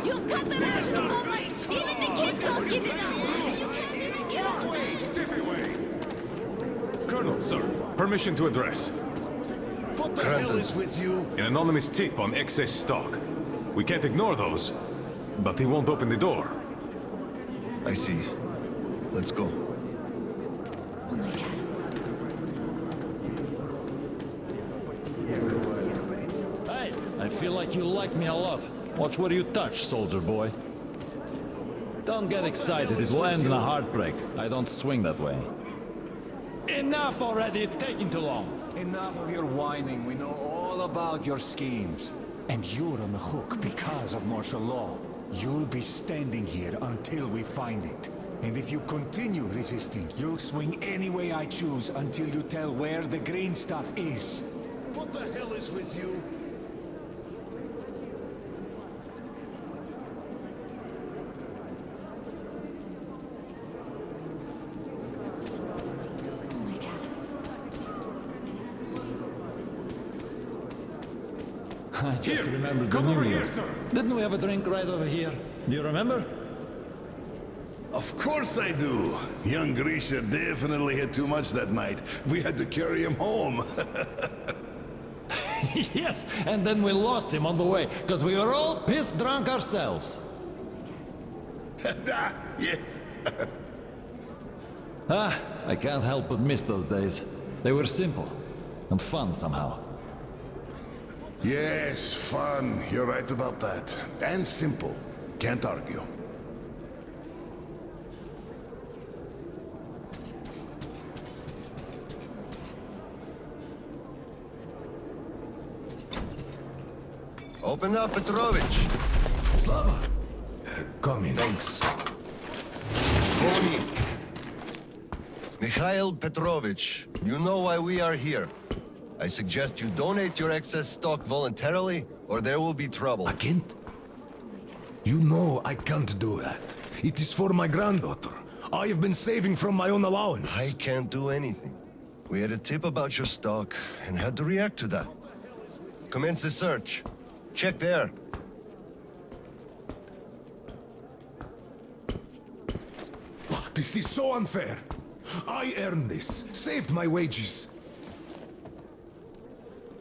You've cut the ration so much. Even the kids don't get enough. You can't even kill them. Step away! Colonel, sir, permission to address. What the hell is with you? An anonymous tip on excess stock. We can't ignore those, but he won't open the door. I see. Let's go. Oh my god. Hey, I feel like you like me a lot. Watch where you touch, soldier boy. Don't get excited, it will end in a heartbreak. I don't swing that way. Enough already, it's taking too long. Enough of your whining. We know all about your schemes. And you're on the hook because of martial law. You'll be standing here until we find it. And if you continue resisting, you'll swing any way I choose until you tell where the green stuff is. What the hell is with you? I just remembered the New Year. Didn't we have a drink right over here? Do you remember? Of course I do. Young Grisha definitely had too much that night. We had to carry him home. Yes, and then we lost him on the way, because we were all pissed drunk ourselves. Yes. I can't help but miss those days. They were simple and fun somehow. Yes, fun. You're right about that. And simple. Can't argue. Open up, Petrovich. Slava. Come in. Thanks. Follow me. Mikhail Petrovich, you know why we are here. I suggest you donate your excess stock voluntarily, or there will be trouble. I can't. You know I can't do that. It is for my granddaughter. I have been saving from my own allowance. I can't do anything. We had a tip about your stock and had to react to that. Commence the search. Check there. This is so unfair. I earned this, saved my wages.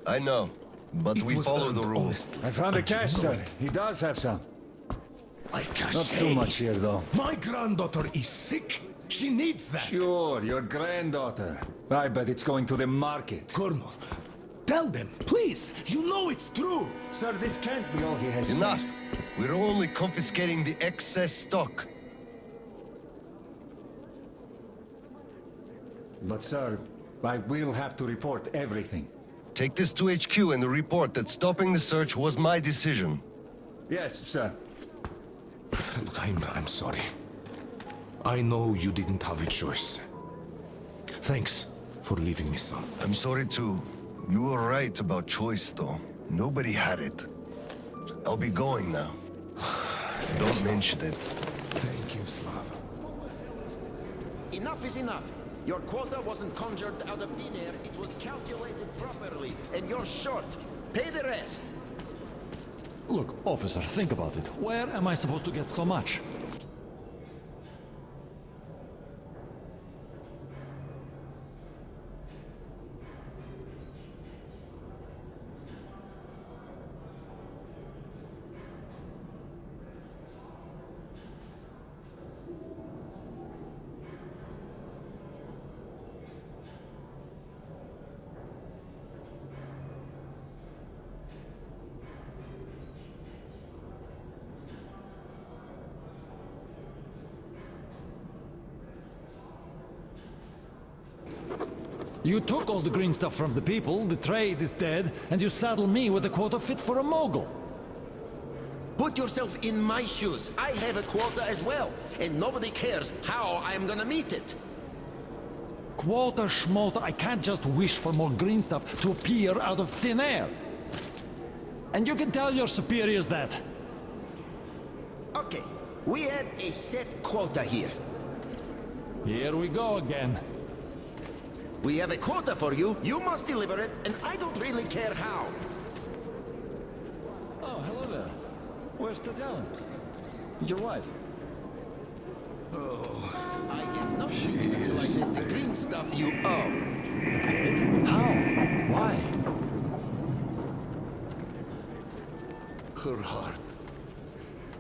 I know, but we follow the rules. I found a cash set. He does have some. Not Not too much here, though. My granddaughter is sick. She needs that. Sure, your granddaughter. I bet it's going to the market. Colonel, tell them, please. You know it's true. Sir, this can't be all he has. Enough. We're only confiscating the excess stock. But, sir, I will have to report everything. Take this to HQ and report that stopping the search was my decision. Yes, sir. Look, I'm sorry. I know you didn't have a choice. Thanks for leaving me, son. I'm sorry too, You were right about choice, though. Nobody had it. I'll be going now. Don't mention it. Thank you, Slav. Enough is enough. Your quota wasn't conjured out of thin air, it was calculated properly, and you're short. Pay the rest. Look, officer, think about it. Where am I supposed to get so much? You took all the green stuff from the people, the trade is dead, and you saddle me with a quota fit for a mogul. Put yourself in my shoes. I have a quota as well, and nobody cares how I'm gonna meet it. Quota schmota, I can't just wish for more green stuff to appear out of thin air. And you can tell your superiors that. Okay, we have a set quota here. Here we go again. We have a quota for you, you must deliver it, and I don't really care how. Oh, hello there. Where's Tatiana? Your wife? Oh, I am not leaving until I get the green stuff you owe. How? Why? Her heart.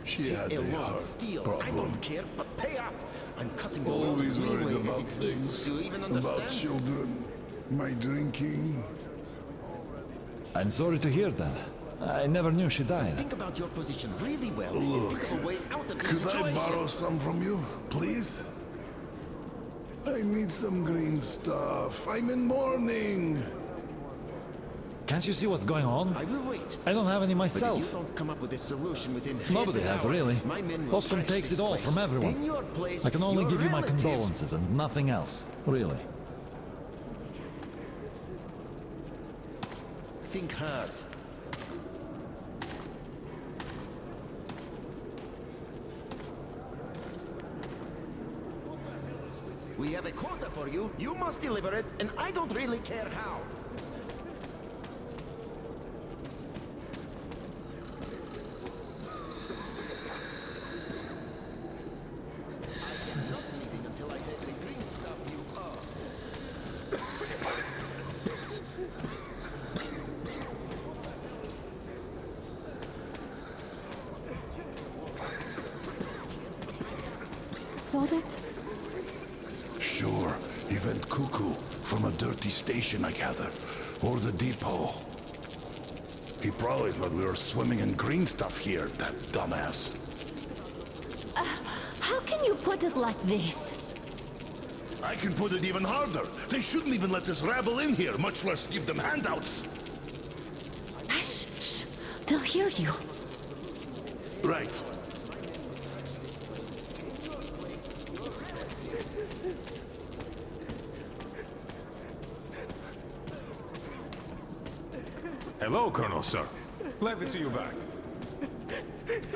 She had Take a a long heart steal. I problem. don't care, but pay up. I'm cutting the road Always worried leeway about as it is. things. Do you even About understand? children. My drinking. I'm sorry to hear that. I never knew she died. Think about your position really well. Look, Think of a way out of this could I situation. borrow some from you, please? I need some green stuff. I'm in mourning. Can't you see what's going on? I will wait. I don't have any But myself. if you don't come up with a solution within Nobody half has, an hour, really. my men will Oscar trash takes this it all place. from everyone. In your place, I can only your give you my relatives- condolences and nothing else. Really. Think hard. We have a quota for you, you must deliver it, and I don't really care how. I am not leaving until I get the green stuff you owe. Saw that? Sure, he went cuckoo from a dirty station, I gather. Or the depot. He probably thought we were swimming in green stuff here, that dumbass. How can you put it like this? I can put it even harder. They shouldn't even let this rabble in here, much less give them handouts. Shh, shh. They'll hear you. Right. Hello, Colonel, sir. Glad to see you back.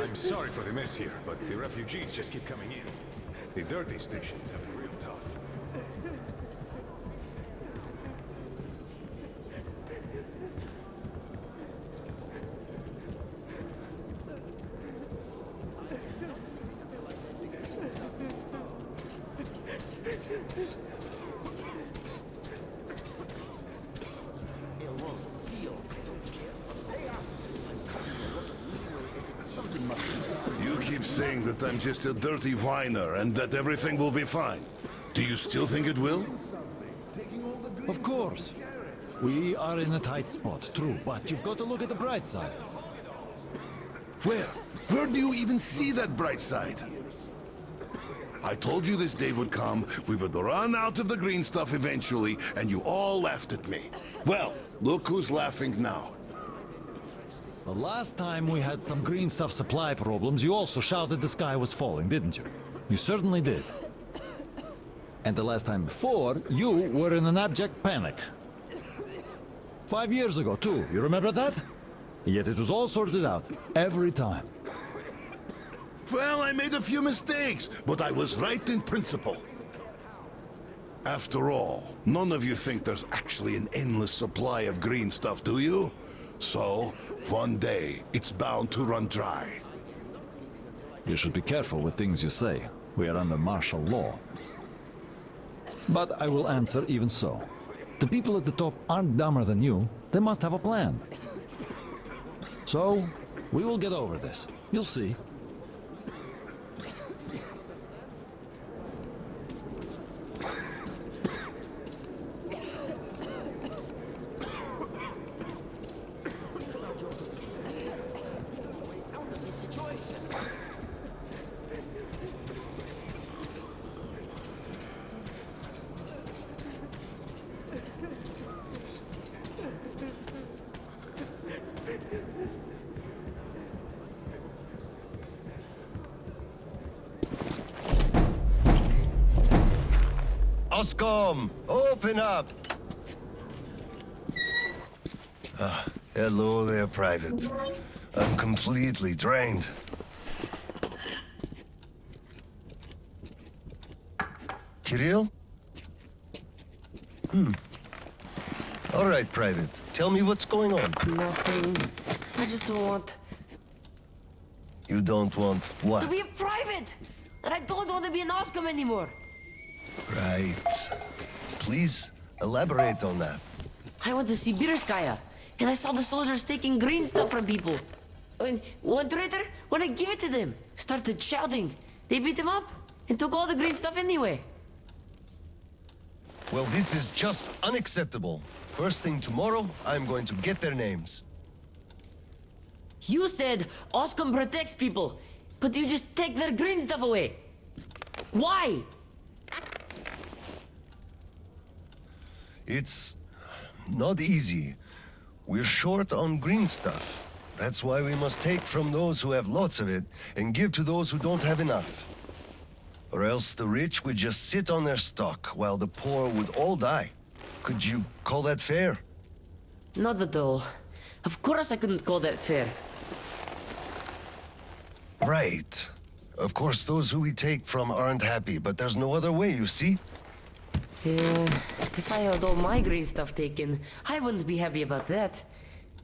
I'm sorry for the mess here, but the refugees just keep coming in. The dirty stations have it real tough. You keep saying that I'm just a dirty whiner and that everything will be fine. Do you still think it will? Of course. We are in a tight spot, true, but you've got to look at the bright side. Where? Where do you even see that bright side? I told you this day would come, we would run out of the green stuff eventually, and you all laughed at me. Well, look who's laughing now. The last time we had some green stuff supply problems, you also shouted the sky was falling, didn't you? You certainly did. And the last time before, you were in an abject panic. 5 years ago, too. You remember that? Yet it was all sorted out, every time. Well, I made a few mistakes, but I was right in principle. After all, none of you think there's actually an endless supply of green stuff, do you? So, one day, it's bound to run dry. You should be careful with things you say. We are under martial law. But I will answer even so. The people at the top aren't dumber than you. They must have a plan. So, we will get over this. You'll see. Oscom, open up! Hello there, Private. I'm completely drained. Kirill? All right, Private. Tell me what's going on. Nothing. I just don't want... You don't want what? to be a private! And I don't want to be an Oscom anymore! Right. Please, elaborate on that. I went to Sibirskaya, and I saw the soldiers taking green stuff from people. And one traitor, when I give it to them, started shouting. They beat him up, and took all the green stuff anyway. Well, this is just unacceptable. First thing tomorrow, I'm going to get their names. You said Oscom protects people, but you just take their green stuff away. Why? It's not easy. We're short on green stuff. That's why we must take from those who have lots of it and give to those who don't have enough. Or else the rich would just sit on their stock while the poor would all die. Could you call that fair? Not at all. Of course I couldn't call that fair. Right. Of course, those who we take from aren't happy, but there's no other way, you see? Yeah, if I had all my green stuff taken, I wouldn't be happy about that.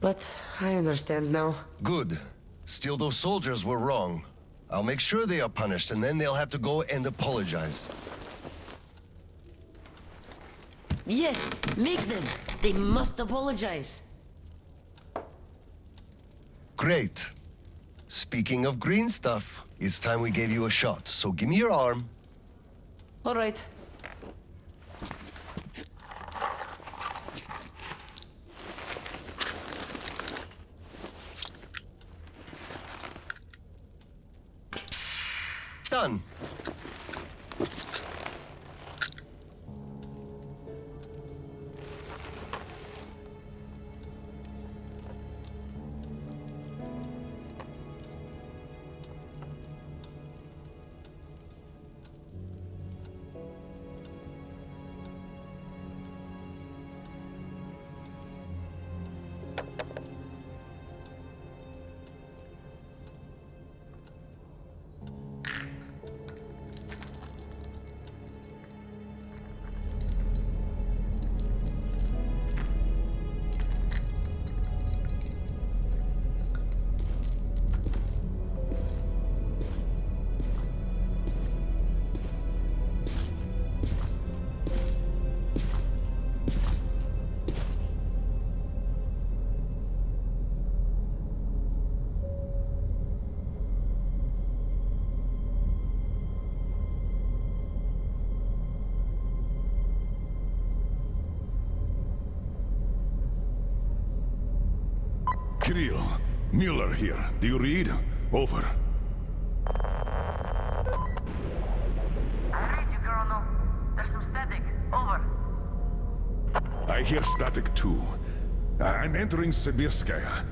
But I understand now. Good. Still, those soldiers were wrong. I'll make sure they are punished, and then they'll have to go and apologize. Yes, make them. They must apologize. Great. Speaking of green stuff, it's time we gave you a shot, so give me your arm. All right. Done. Kirill, Mueller here. Do you read? Over. I read you, Colonel. There's some static. Over. I hear static too. I'm entering Sibirskaya.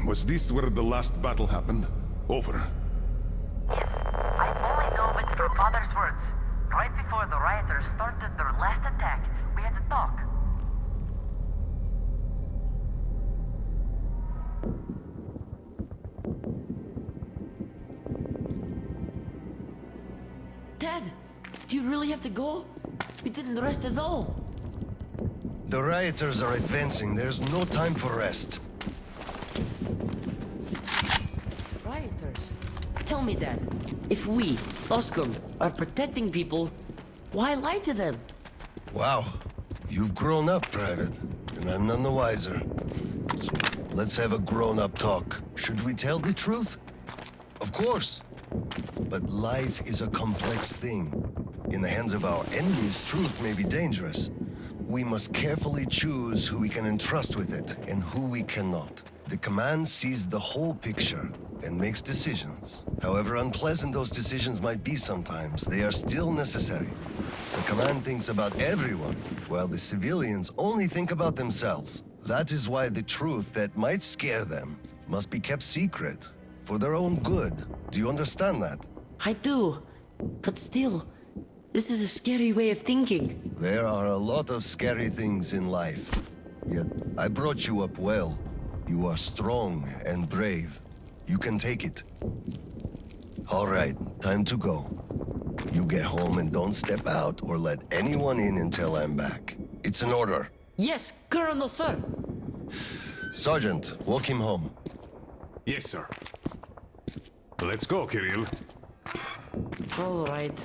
Was this where the last battle happened? Over. Yes, I only know of it from Father's words. Right before the rioters started their last attack, we had to talk. Dad, do you really have to go? We didn't rest at all. The rioters are advancing. There's no time for rest. Rioters? Tell me, Dad. If we, Oscom, are protecting people, why lie to them? Wow. You've grown up, Private, and I'm none the wiser. So let's have a grown-up talk. Should we tell the truth? Of course. But life is a complex thing. In the hands of our enemies, truth may be dangerous. We must carefully choose who we can entrust with it and who we cannot. The command sees the whole picture and makes decisions. However unpleasant those decisions might be sometimes, they are still necessary. The command thinks about everyone, while the civilians only think about themselves. That is why the truth that might scare them must be kept secret, for their own good. Do you understand that? I do. But still, this is a scary way of thinking. There are a lot of scary things in life. Yet, I brought you up well. You are strong and brave. You can take it. All right, time to go. You get home and don't step out or let anyone in until I'm back. It's an order. Yes, Colonel, sir. Sergeant, walk him home. Yes, sir. Let's go, Kirill. All right.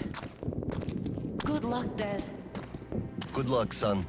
Good luck, Dad. Good luck, son.